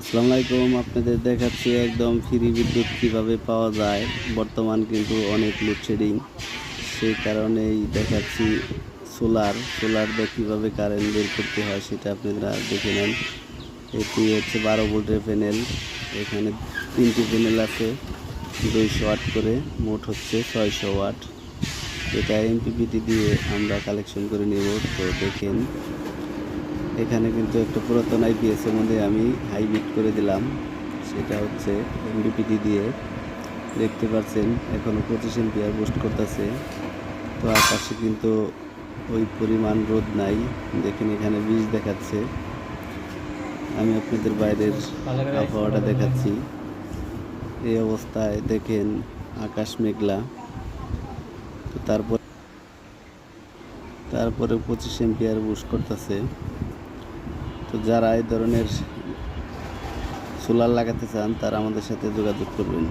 আসসালামু আলাইকুম। আপনাদের দেখাচ্ছি একদম ফ্রি বিদ্যুৎ কীভাবে পাওয়া যায়। বর্তমান কিন্তু অনেক লোডশেডিং, সেই কারণেই দেখাচ্ছি সোলার দিয়ে কীভাবে কারেন্ট বের করতে হয় সেটা আপনারা দেখে নেন। এটি হচ্ছে 12 ভোল্টের প্যানেল। এখানে 3টি প্যানেল আছে, 200 ওয়াট করে, মোট হচ্ছে 600 ওয়াট। এটা এমপিপিটি দিয়ে আমরা কালেকশন করে নেব। তো দেখেন, এখানে কিন্তু একটা পুরাতন আইপিএস এর মধ্যে আমি হাইব্রিড করে দিলাম, সেটা হচ্ছে এমপিপিটি দিয়ে। দেখতে পাচ্ছেন এখনো 25 এম্পিয়ার বুস্ট করতেছে। তো আকাশে কিন্তু ওই পরিমাণ রোদ নাই, দেখেন এখানে 20 দেখাচ্ছে। আমি আপনাদের বাইরের আবহাওয়াটা দেখাচ্ছি। এই অবস্থায় দেখেন আকাশ মেঘলা। তো তারপরে 25 এম্পিয়ার বুস্ট করতেছে। তো যারা এই ধরনের সোলার লাগাতে চান তারা আমাদের সাথে যোগাযোগ করবেন।